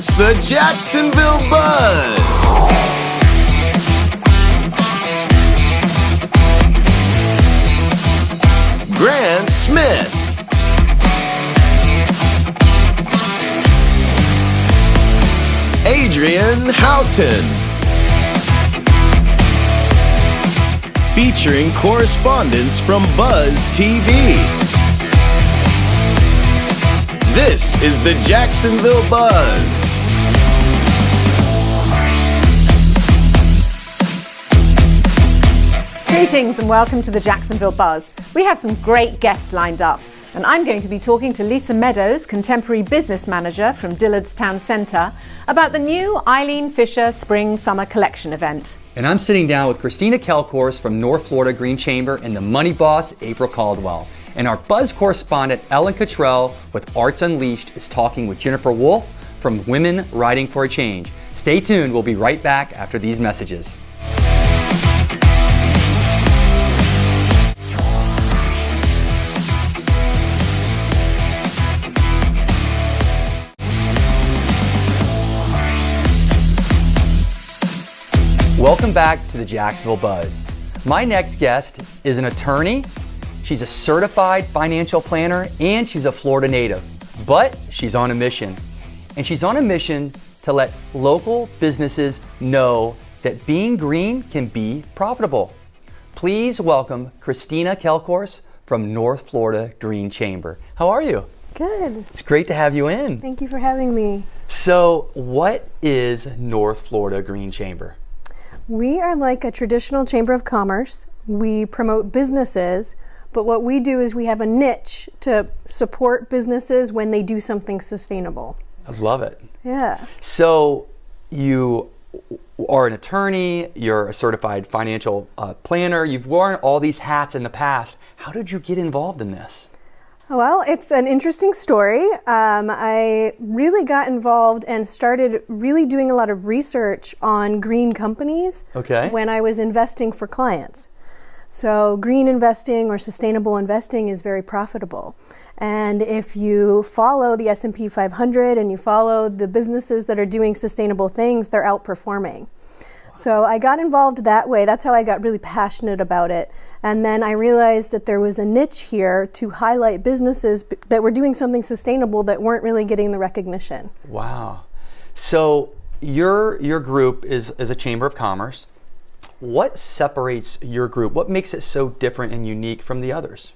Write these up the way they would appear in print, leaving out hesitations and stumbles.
It's the Jacksonville BUZZ. Grant Smith. Adrienne Houghton. Featuring correspondents from BUZZ TV. This is the Jacksonville BUZZ. Greetings and welcome to the Jacksonville BUZZ. We have some great guests lined up, and I'm going to be talking to Lisa Meadows, Contemporary Business Manager from Dillard's Town Center, about the new Eileen Fisher Spring Summer Collection event. And I'm sitting down with Christina Kelcourse from North Florida Green Chamber and the money boss, April Caldwell. And our BUZZ correspondent, Ellen Cottrill with Arts Unleashed, is talking with Jennifer Wolfe from Women Riding for a Change. Stay tuned, we'll be right back after these messages. Welcome back to the Jacksonville BUZZ. My next guest is an attorney. She's a certified financial planner and she's a Florida native, but she's on a mission. And she's on a mission to let local businesses know that being green can be profitable. Please welcome Christina Kelcourse from North Florida Green Chamber. How are you? Good. It's great to have you in. Thank you for having me. So what is North Florida Green Chamber? We are like a traditional chamber of commerce. We promote businesses, but what we do is we have a niche to support businesses when they do something sustainable. I love it. Yeah. So you are an attorney, you're a certified financial planner, you've worn all these hats in the past. How did you get involved in this? Well, it's an interesting story. I really got involved and started really doing a lot of research on green companies when I was investing for clients. So green investing or sustainable investing is very profitable. And if you follow the S&P 500 and you follow the businesses that are doing sustainable things, they're outperforming. So I got involved that way. That's how I got really passionate about it. And then I realized that there was a niche here to highlight businesses that were doing something sustainable that weren't really getting the recognition. Wow. So your group is a chamber of commerce. What separates your group? What makes it so different and unique from the others?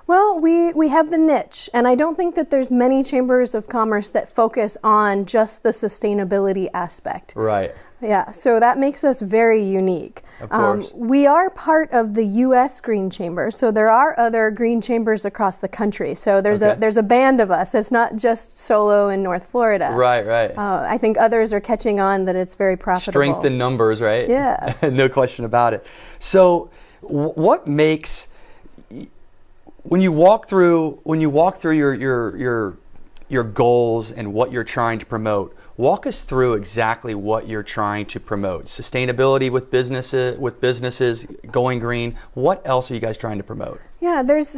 Well, we have the niche, and I don't think that there's many chambers of commerce that focus on just the sustainability aspect. Right. Yeah, so that makes us very unique. Of course. We are part of the U.S. Green Chamber, so there are other green chambers across the country. So there's a band of us. It's not just solo in North Florida. Right. I think others are catching on that it's very profitable. Strength in numbers, right? Yeah. No question about it. So what makes, when you walk through your goals and what you're trying to promote, walk us through exactly what you're trying to promote. Sustainability with businesses, going green. What else are you guys trying to promote? Yeah, there's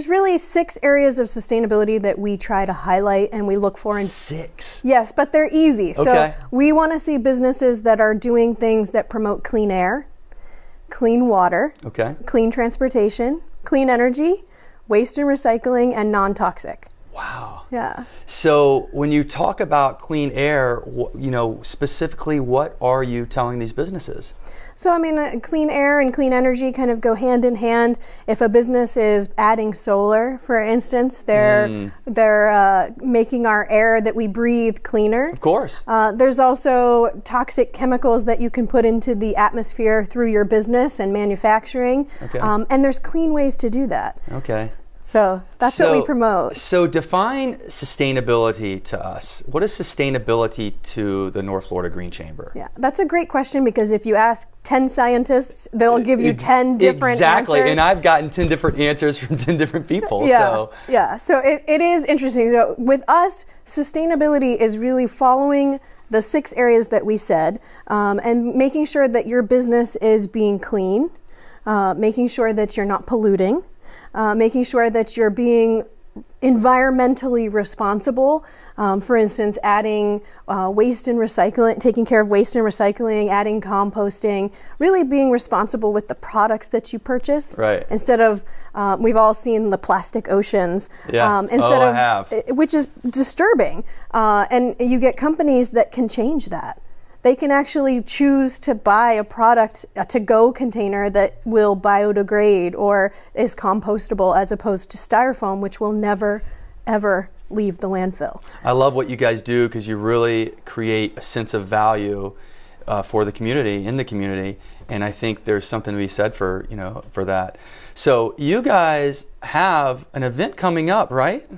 really 6 areas of sustainability that we try to highlight and we look for. 6? Yes, but they're easy. Okay. So we want to see businesses that are doing things that promote clean air, clean water, clean transportation, clean energy, waste and recycling, and non-toxic. Wow. Yeah. So when you talk about clean air, specifically what are you telling these businesses? So I mean, clean air and clean energy kind of go hand in hand. If a business is adding solar, for instance, they're making our air that we breathe cleaner. Of course. There's also toxic chemicals that you can put into the atmosphere through your business and manufacturing. Okay. And there's clean ways to do that. Okay. So that's what we promote. So define sustainability to us. What is sustainability to the North Florida Green Chamber? Yeah, that's a great question, because if you ask 10 scientists, they'll give you 10 different Exactly, answers. And I've gotten 10 different answers from 10 different people. So it is interesting. So with us, sustainability is really following the 6 areas that we said, and making sure that your business is being clean, making sure that you're not polluting, making sure that you're being environmentally responsible. For instance, adding waste and recycling, taking care of waste and recycling, adding composting, really being responsible with the products that you purchase. Right. Instead of, we've all seen the plastic oceans. Yeah. I have. Which is disturbing. And you get companies that can change that. They can actually choose to buy a product, a to-go container that will biodegrade or is compostable, as opposed to styrofoam, which will never, ever leave the landfill. I love what you guys do, because you really create a sense of value for the community, in the community, and I think there's something to be said for, for that. So you guys have an event coming up, right?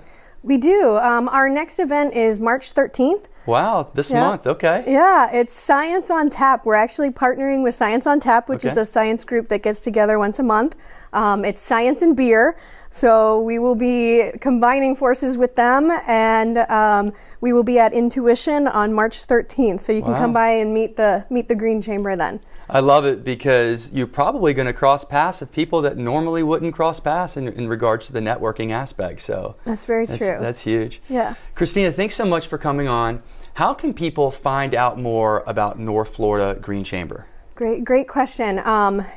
We do. Our next event is March 13th. Wow, this month, okay. Yeah, it's Science on Tap. We're actually partnering with Science on Tap, which is a science group that gets together once a month. It's science and beer, so we will be combining forces with them, and we will be at Intuition on March 13th, so you can come by and meet the Green Chamber then. I love it, because you're probably going to cross paths of people that normally wouldn't cross paths in regards to the networking aspect. So that's very true. That's huge. Yeah. Christina, thanks so much for coming on. How can people find out more about North Florida Green Chamber? Great question.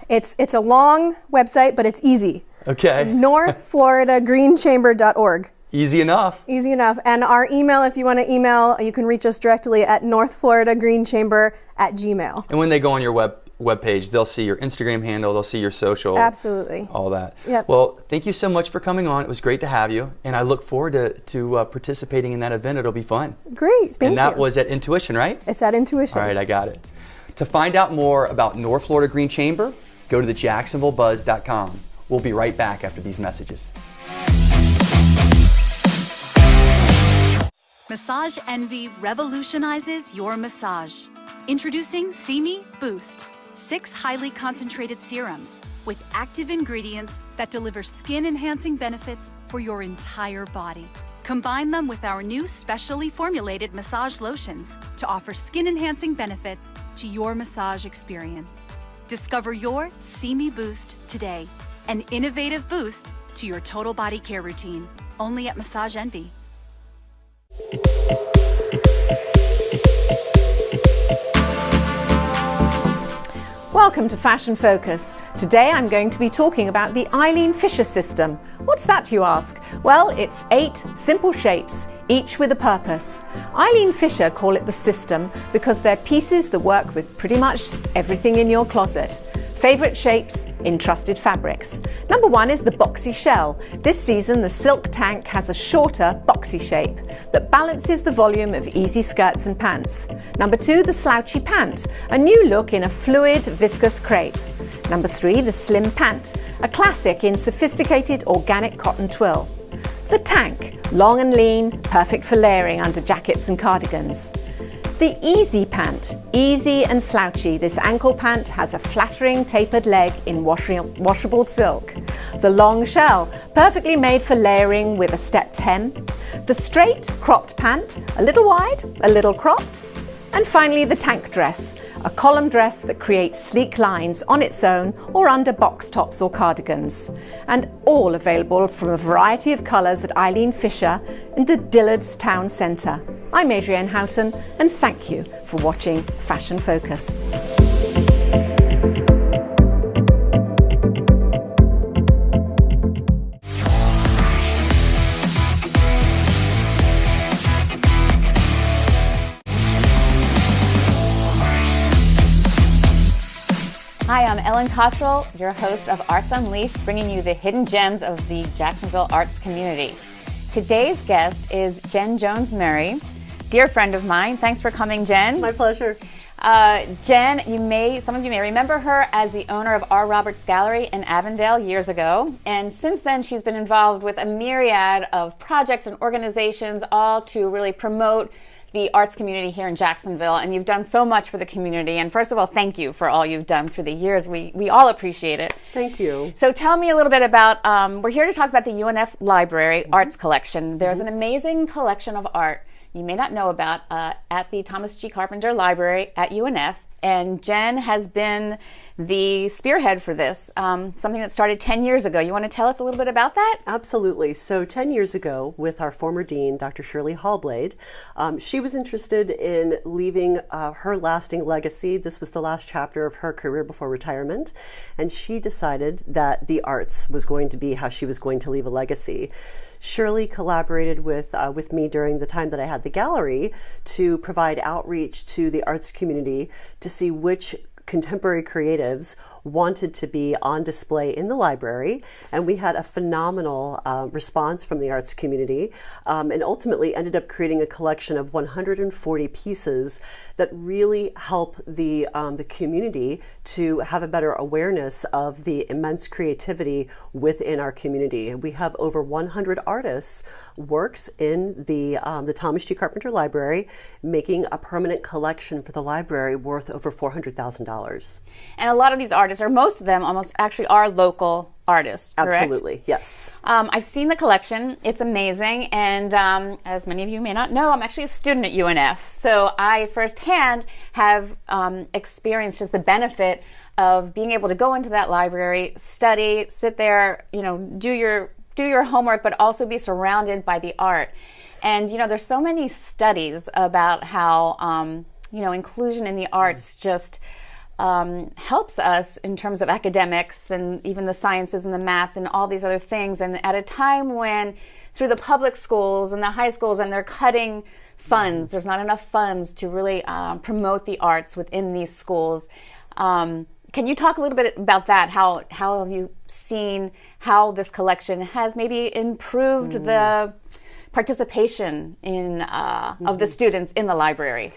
It's a long website, but it's easy. Okay. NorthFloridaGreenChamber.org. Easy enough. Easy enough. And our email, if you want to email, you can reach us directly at northfloridagreenchamber@gmail. And when they go on your web page, they'll see your Instagram handle, they'll see your social. Absolutely. All that. Yep. Well, thank you so much for coming on. It was great to have you, and I look forward to participating in that event. It'll be fun. Great. Thank you. And that was at Intuition, right? It's at Intuition. All right, I got it. To find out more about North Florida Green Chamber, go to the JacksonvilleBuzz.com. We'll be right back after these messages. Massage Envy revolutionizes your massage. Introducing See Me Boost, 6 highly concentrated serums with active ingredients that deliver skin-enhancing benefits for your entire body. Combine them with our new specially formulated massage lotions to offer skin-enhancing benefits to your massage experience. Discover your See Me Boost today, an innovative boost to your total body care routine, only at Massage Envy. Welcome to Fashion Focus. Today I'm going to be talking about the Eileen Fisher system. What's that, you ask? Well, it's 8 simple shapes, each with a purpose. Eileen Fisher call it the system because they're pieces that work with pretty much everything in your closet. Favorite shapes in trusted fabrics. Number 1 is the boxy shell. This season the silk tank has a shorter boxy shape that balances the volume of easy skirts and pants. Number 2, the slouchy pant, a new look in a fluid viscous crepe. Number 3, the slim pant, a classic in sophisticated organic cotton twill. The tank, long and lean, perfect for layering under jackets and cardigans. The easy pant, easy and slouchy, this ankle pant has a flattering tapered leg in washable silk. The long shell, perfectly made for layering with a stepped hem. The straight cropped pant, a little wide, a little cropped. And finally the tank dress, a column dress that creates sleek lines on its own or under box tops or cardigans. And all available from a variety of colours at Eileen Fisher in the Dillard's Town Centre. I'm Adrienne Houghton, and thank you for watching Fashion Focus. Hi, I'm Ellen Cottrill, your host of Arts Unleashed, bringing you the hidden gems of the Jacksonville arts community. Today's guest is Jen Jones-Murray, dear friend of mine. Thanks for coming, Jen. My pleasure. Jen, some of you may remember her as the owner of R. Roberts Gallery in Avondale years ago. And since then, she's been involved with a myriad of projects and organizations, all to really promote the arts community here in Jacksonville, and you've done so much for the community. And first of all, thank you for all you've done through the years. We all appreciate it. Thank you. So tell me a little bit about, we're here to talk about the UNF Library Arts Collection. There's an amazing collection of art you may not know about at the Thomas G. Carpenter Library at UNF, And Jen has been the spearhead for this, something that started 10 years ago. You want to tell us a little bit about that? Absolutely. So 10 years ago, with our former dean, Dr. Shirley Hallblade, she was interested in leaving her lasting legacy. This was the last chapter of her career before retirement. And she decided that the arts was going to be how she was going to leave a legacy. Shirley collaborated with me during the time that I had the gallery to provide outreach to the arts community to see which contemporary creatives wanted to be on display in the library, and we had a phenomenal response from the arts community, and ultimately ended up creating a collection of 140 pieces that really help the community to have a better awareness of the immense creativity within our community. And we have over 100 artists' works in the Thomas G. Carpenter Library, making a permanent collection for the library worth over $400,000. And a lot of these artists, or most of them almost actually, are local artists, correct? Absolutely, yes. I've seen the collection. It's amazing. And as many of you may not know, I'm actually a student at UNF. So I firsthand have experienced just the benefit of being able to go into that library, study, sit there, do your homework, but also be surrounded by the art. And, there's so many studies about how, inclusion in the arts just helps us in terms of academics and even the sciences and the math and all these other things. And at a time when through the public schools and the high schools, and they're cutting funds, there's not enough funds to really promote the arts within these schools. Can you talk a little bit about that? How have you seen how this collection has maybe improved the participation in of the students in the library?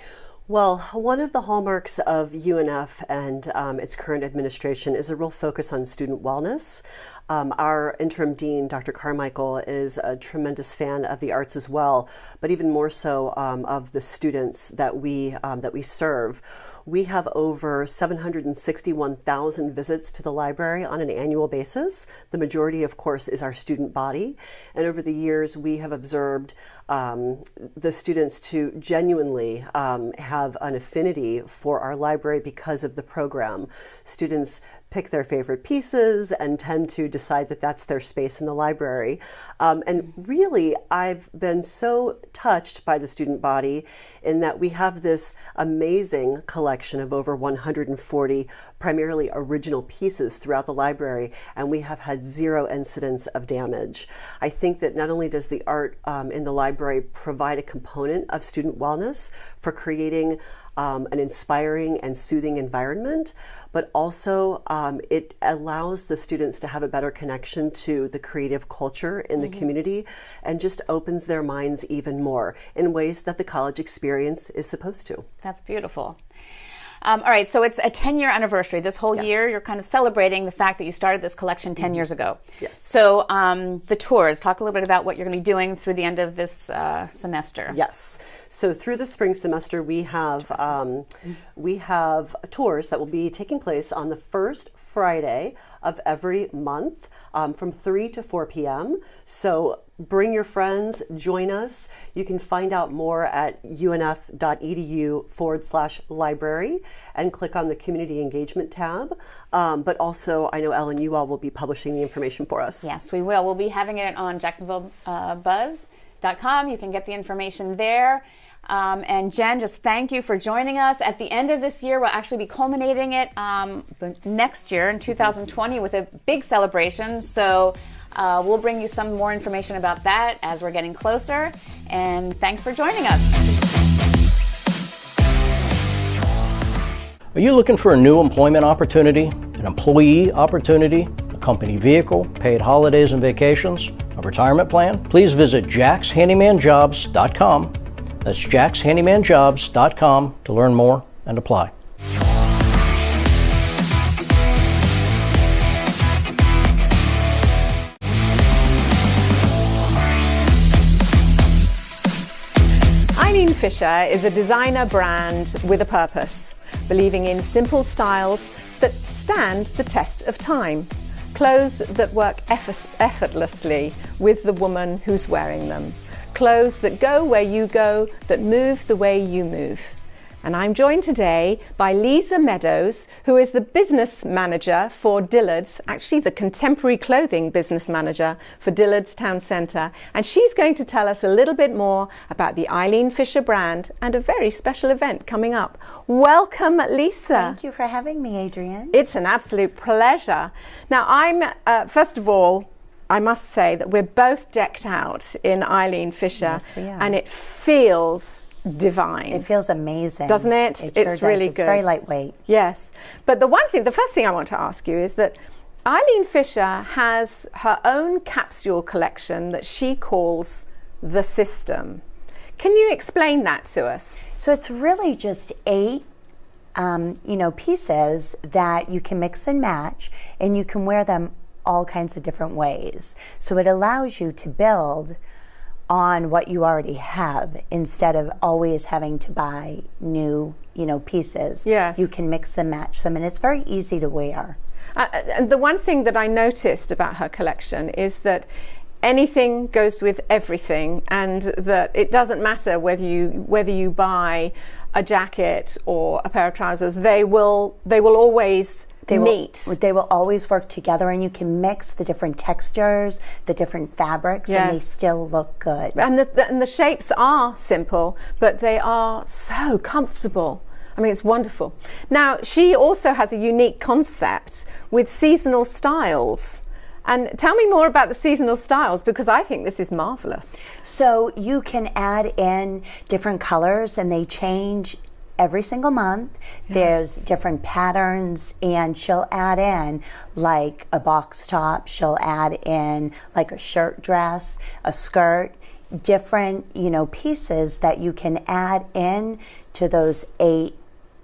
Well, one of the hallmarks of UNF and its current administration is a real focus on student wellness. Our interim dean, Dr. Carmichael, is a tremendous fan of the arts as well, but even more so of the students that we serve. We have over 761,000 visits to the library on an annual basis. The majority, of course, is our student body. And over the years, we have observed the students to genuinely have an affinity for our library because of the program. Students pick their favorite pieces and tend to decide that that's their space in the library. And really, I've been so touched by the student body in that we have this amazing collection of over 140 primarily original pieces throughout the library, and we have had zero incidents of damage. I think that not only does the art in the library provide a component of student wellness for creating an inspiring and soothing environment, but also it allows the students to have a better connection to the creative culture in the community, and just opens their minds even more in ways that the college experience is supposed to. That's beautiful. All right, so it's a 10-year anniversary. This whole year, you're kind of celebrating the fact that you started this collection 10 years ago. Yes. So the tours, talk a little bit about what you're going to be doing through the end of this semester. Yes. So through the spring semester, we have tours that will be taking place on the first Friday of every month from 3 to 4 p.m. So bring your friends, join us. You can find out more at unf.edu/library and click on the community engagement tab. But also, I know, Ellen, you all will be publishing the information for us. Yes, we will. We'll be having it on Jacksonville BUZZ.com. You can get the information there. And Jen, just thank you for joining us. At the end of this year, we'll actually be culminating it next year in 2020 with a big celebration. So we'll bring you some more information about that as we're getting closer. And thanks for joining us. Are you looking for a new employment opportunity, an employee opportunity, a company vehicle, paid holidays and vacations, a retirement plan? Please visit jackshandymanjobs.com. That's jackshandymanjobs.com to learn more and apply. Eileen Fisher is a designer brand with a purpose, believing in simple styles that stand the test of time. Clothes that work effortlessly with the woman who's wearing them. Clothes that go where you go, that move the way you move. And I'm joined today by Lisa Meadows, who is the business manager for Dillard's, actually the contemporary clothing business manager for Dillard's Town Centre. And she's going to tell us a little bit more about the Eileen Fisher brand and a very special event coming up. Welcome, Lisa. Thank you for having me, Adrienne. It's an absolute pleasure. Now, first of all, I must say that we're both decked out in Eileen Fisher. Yes, we are. And it feels divine. It feels amazing. Doesn't it? It's really It's good. very lightweight. Yes. But the first thing I want to ask you is that Eileen Fisher has her own capsule collection that she calls The System. Can you explain that to us? So it's really just 8 pieces that you can mix and match, and you can wear them all kinds of different ways. So it allows you to build on what you already have instead of always having to buy new, pieces. Yes. You can mix and match them, and it's very easy to wear. And the one thing that I noticed about her collection is that anything goes with everything, and that it doesn't matter whether you buy a jacket or a pair of trousers. They will always meet. They will always work together, and you can mix the different textures, the different fabrics, yes, and they still look good. And the shapes are simple, but they are so comfortable. I mean, it's wonderful. Now, she also has a unique concept with seasonal styles. And tell me more about the seasonal styles, because I think this is marvelous. So you can add in different colors, and they change every single month. Yeah. There's different patterns, and she'll add in like a box top, she'll add in like a shirt dress, a skirt, different, pieces that you can add in to those 8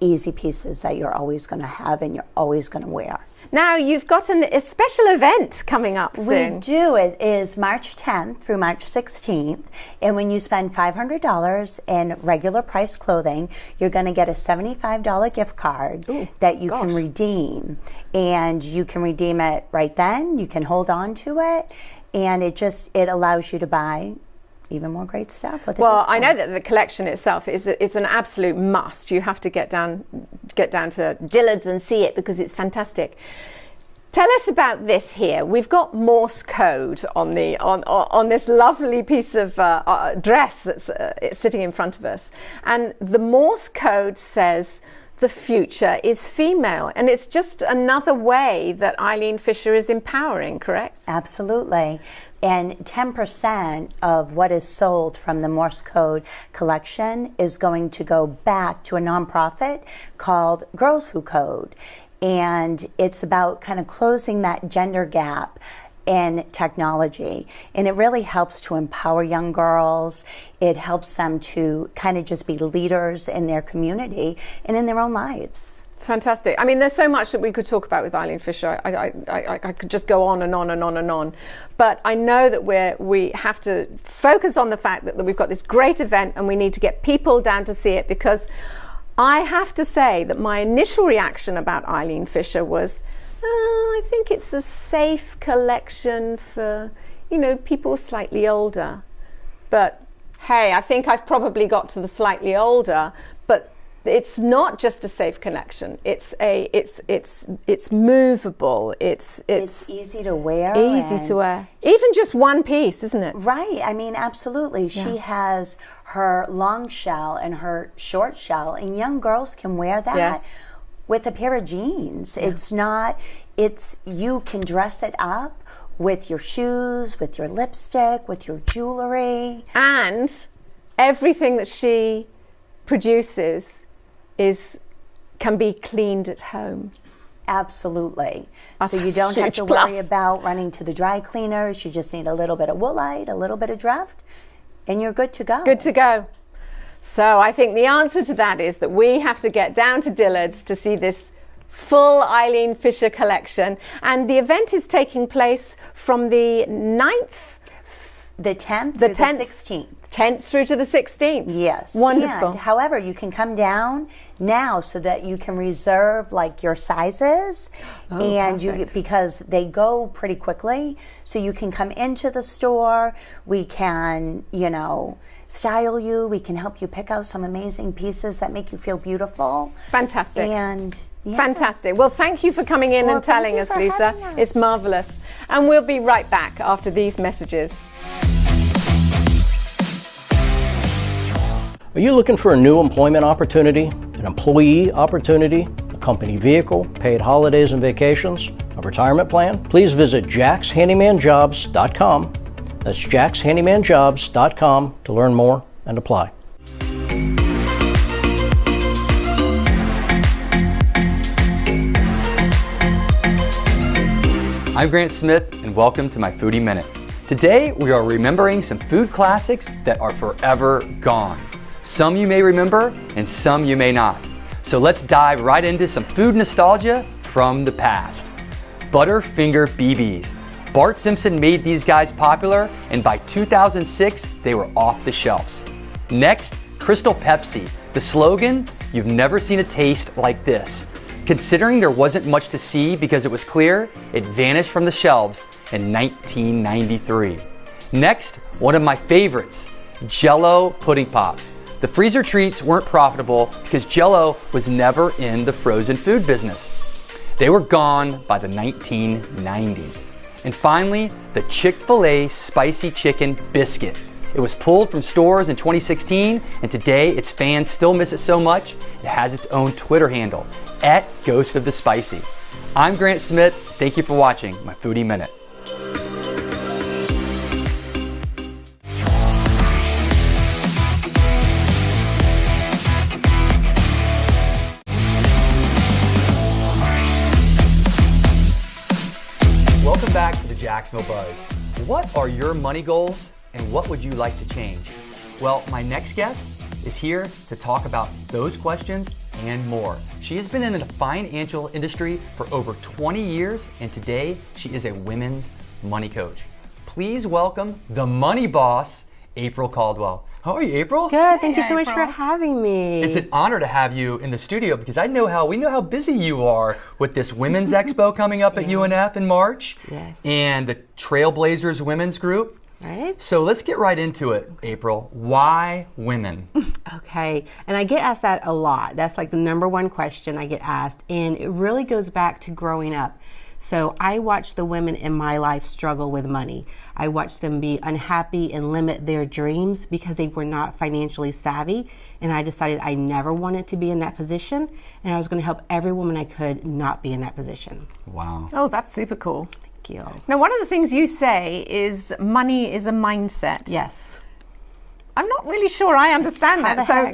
easy pieces that you're always going to have and you're always going to wear. Now, you've got a special event coming up soon. We do. It is March 10th through March 16th. And when you spend $500 in regular price clothing, you're going to get a $75 gift card that you can redeem. And you can redeem it right then. You can hold on to it. And it allows you to buy even more great stuff with Well, I know that the collection itself it's an absolute must. You have to get down to Dillard's and see it, because it's fantastic. Tell us about this here. We've got Morse code on this lovely piece of dress that's sitting in front of us, and the Morse code says the future is female, and it's just another way that Eileen Fisher is empowering, correct? Absolutely. And 10% of what is sold from the Morse Code collection is going to go back to a nonprofit called Girls Who Code. And it's about kind of closing that gender gap in technology. And it really helps to empower young girls. It helps them to kind of just be leaders in their community and in their own lives. Fantastic. I mean, there's so much that we could talk about with Eileen Fisher. I could just go on and on and on and on. But I know that we have to focus on the fact that we've got this great event, and we need to get people down to see it, because I have to say that my initial reaction about Eileen Fisher was, I think it's a safe collection for, people slightly older. But hey, I think I've probably got to the slightly older, but it's not just a safe collection. It's movable. It's easy to wear. Easy to wear. Even just one piece, isn't it? Right. I mean, absolutely. Yeah. She has her long shell and her short shell, and young girls can wear that with a pair of jeans. Yeah. You can dress it up with your shoes, with your lipstick, with your jewelry. And everything that she produces can be cleaned at home. Absolutely. So you don't have to worry about running to the dry cleaners. You just need a little bit of woolite, a little bit of draft, and you're good to go. Good to go. So I think the answer to that is that we have to get down to Dillard's to see this full Eileen Fisher collection. And the event is taking place from the 9th The 10th The through 10th. the 16th. 10th through to the 16th. Yes. Wonderful. And, however, you can come down now so that you can reserve like your sizes, and perfect. because they go pretty quickly, so you can come into the store. We can, style you. We can help you pick out some amazing pieces that make you feel beautiful. Fantastic. And yeah. Fantastic. Well, thank you for coming in and thank telling you us, for Lisa. having us. It's marvelous. And we'll be right back after these messages. Are you looking for a new employment opportunity, an employee opportunity, a company vehicle, paid holidays and vacations, a retirement plan? Please visit jackshandymanjobs.com. That's jackshandymanjobs.com to learn more and apply. I'm Grant Smith, and welcome to my Foodie Minute. Today, we are remembering some food classics that are forever gone. Some you may remember, and some you may not. So let's dive right into some food nostalgia from the past. Butterfinger BBs. Bart Simpson made these guys popular, and by 2006, they were off the shelves. Next, Crystal Pepsi. The slogan, "You've never seen a taste like this." Considering there wasn't much to see because it was clear, it vanished from the shelves in 1993. Next, one of my favorites, Jell-O Pudding Pops. The freezer treats weren't profitable because Jell-O was never in the frozen food business. They were gone by the 1990s. And finally, the Chick-fil-A Spicy Chicken Biscuit. It was pulled from stores in 2016, and today its fans still miss it so much, it has its own Twitter handle, @GhostOfTheSpicy. I'm Grant Smith. Thank you for watching my Foodie Minute. Welcome back to the Jacksonville Buzz. What are your money goals and what would you like to change? Well, my next guest is here to talk about those questions and more. She has been in the financial industry for over 20 years, and today she is a women's money coach. Please welcome the money boss, April Caldwell. How are you, April? Good. Thank you so much for having me. It's an honor to have you in the studio because we know how busy you are with this Women's Expo coming up at UNF in March, and the Trailblazers Women's Group. Right. So let's get right into it, April. Why women? Okay. And I get asked that a lot. That's like the number one question I get asked. And it really goes back to growing up. So I watched the women in my life struggle with money. I watched them be unhappy and limit their dreams because they were not financially savvy. And I decided I never wanted to be in that position. And I was going to help every woman I could not be in that position. Wow. Oh, that's super cool. Thank you. Now, one of the things you say is money is a mindset. Yes. I'm not really sure I understand that. So,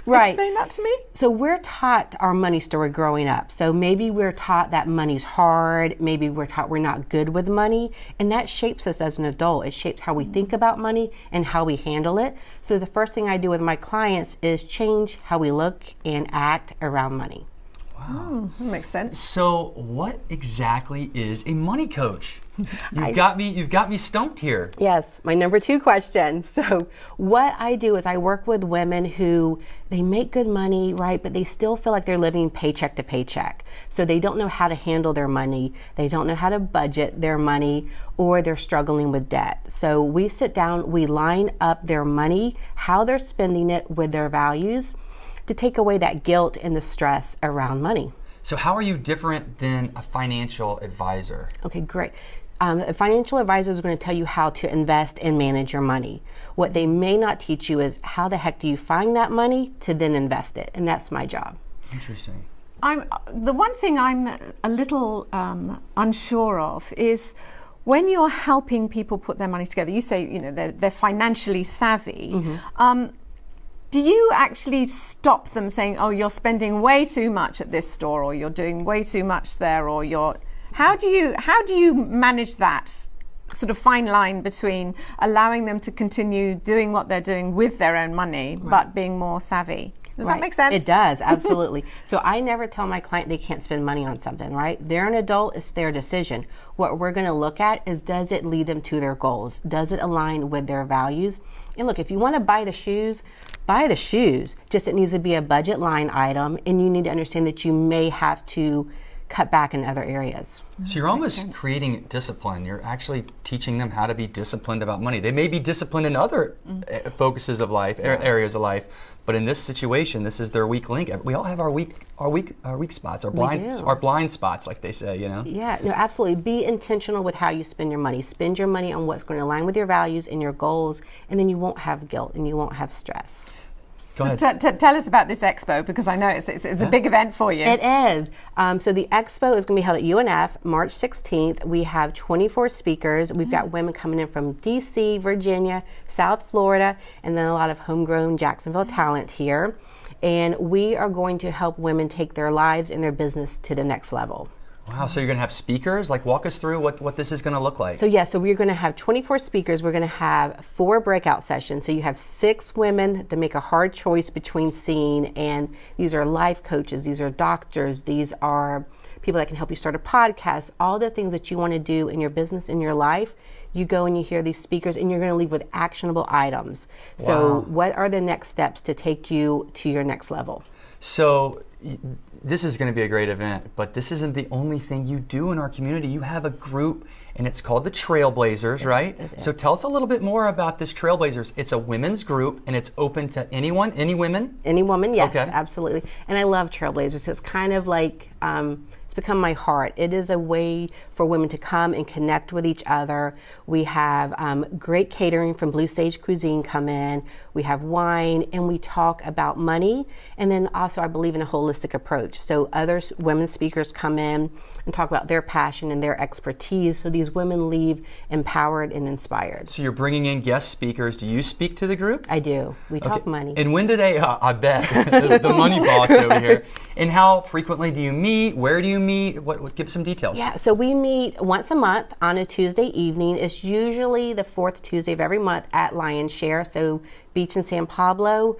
Right. Explain that to me. So we're taught our money story growing up. So maybe we're taught that money's hard. Maybe we're taught we're not good with money. And that shapes us as an adult. It shapes how we think about money and how we handle it. So the first thing I do with my clients is change how we look and act around money. Wow. That makes sense. So what exactly is a money coach? You've got me stumped here. Yes, my number two question. So what I do is I work with women who they make good money, right, but they still feel like they're living paycheck to paycheck. So they don't know how to handle their money, they don't know how to budget their money, or they're struggling with debt. So we sit down, we line up their money, how they're spending it with their values, to take away that guilt and the stress around money. So how are you different than a financial advisor? Okay, great. A financial advisor is going to tell you how to invest and manage your money. What they may not teach you is how the heck do you find that money to then invest it, and that's my job. Interesting. The one thing I'm a little unsure of is when you're helping people put their money together. You say they're financially savvy. Mm-hmm. Do you actually stop them saying, "Oh, you're spending way too much at this store, or you're doing way too much there, or you're"? How do you manage that sort of fine line between allowing them to continue doing what they're doing with their own money, but being more savvy? Does that make sense? It does, absolutely. So I never tell my client they can't spend money on something, right? They're an adult, it's their decision. What we're gonna look at is, does it lead them to their goals? Does it align with their values? And look, if you wanna buy the shoes, buy the shoes. Just it needs to be a budget line item, and you need to understand that you may have to cut back in other areas. So you're almost creating discipline. You're actually teaching them how to be disciplined about money. They may be disciplined in other focuses of life, areas of life, but in this situation, this is their weak link. We all have our weak spots, our blind spots, like they say, you know? Yeah, no, absolutely. Be intentional with how you spend your money. Spend your money on what's going to align with your values and your goals, and then you won't have guilt and you won't have stress. Go ahead. Tell us about this expo, because I know it's a big event for you. It is. So the expo is going to be held at UNF March 16th. We have 24 speakers. We've got women coming in from DC, Virginia, South Florida, and then a lot of homegrown Jacksonville talent here. And we are going to help women take their lives and their business to the next level. Wow, so you're going to have speakers? Like, walk us through what this is going to look like. So so we're going to have 24 speakers. We're going to have 4 breakout sessions. So you have 6 women to make a hard choice between seeing, and these are life coaches, these are doctors, these are people that can help you start a podcast, all the things that you want to do in your business, in your life. You go and you hear these speakers, and you're going to leave with actionable items. Wow. So what are the next steps to take you to your next level? So this is going to be a great event, but this isn't the only thing you do in our community. You have a group, and it's called the Trailblazers, right? So tell us a little bit more about this Trailblazers. It's a women's group, and it's open to anyone, any women? Any woman, yes, absolutely. And I love Trailblazers. It's kind of like, it's become my heart. It is a way for women to come and connect with each other. We have great catering from Blue Sage Cuisine come in. We have wine, and we talk about money. And then also I believe in a holistic approach. So other women speakers come in and talk about their passion and their expertise. So these women leave empowered and inspired. So you're bringing in guest speakers. Do you speak to the group? I do. We talk money. And when do they, I bet, the money boss over here. And how frequently do you meet? Where do you meet? Give some details. Yeah, so we meet once a month on a Tuesday evening. It's usually the 4th Tuesday of every month at Lion's Share. So Beach in San Pablo,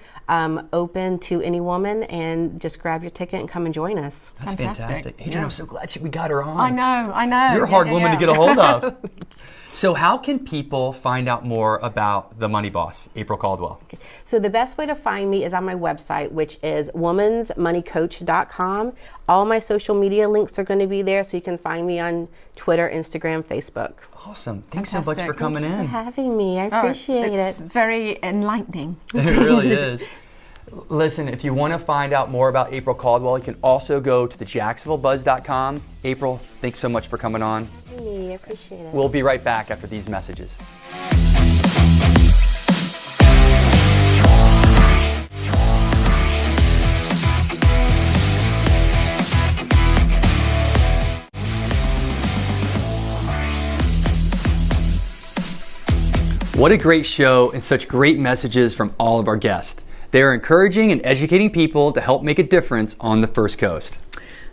open to any woman, and just grab your ticket and come and join us. That's fantastic. Adrienne, I'm so glad we got her on. I know. You're a hard woman to get a hold of. So how can people find out more about the Money Boss, April Caldwell? Okay. So the best way to find me is on my website, which is womansmoneycoach.com. All my social media links are going to be there, so you can find me on Twitter, Instagram, Facebook. Awesome. Thanks so much for coming in. Thank you for having me. I appreciate it. It's very enlightening. It really is. Listen, if you want to find out more about April Caldwell, you can also go to thejacksonvillebuzz.com. April, thanks so much for coming on. I appreciate it. We'll be right back after these messages. What a great show and such great messages from all of our guests. They are encouraging and educating people to help make a difference on the First Coast.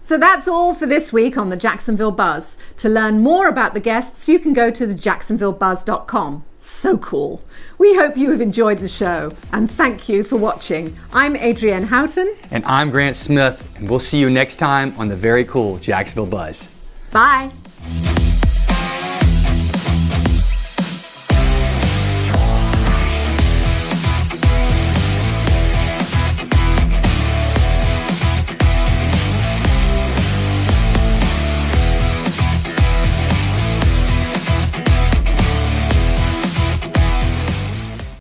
So that's all for this week on the Jacksonville Buzz. To learn more about the guests, you can go to thejacksonvillebuzz.com. So cool. We hope you have enjoyed the show, and thank you for watching. I'm Adrienne Houghton. And I'm Grant Smith, and we'll see you next time on the very cool Jacksonville Buzz. Bye.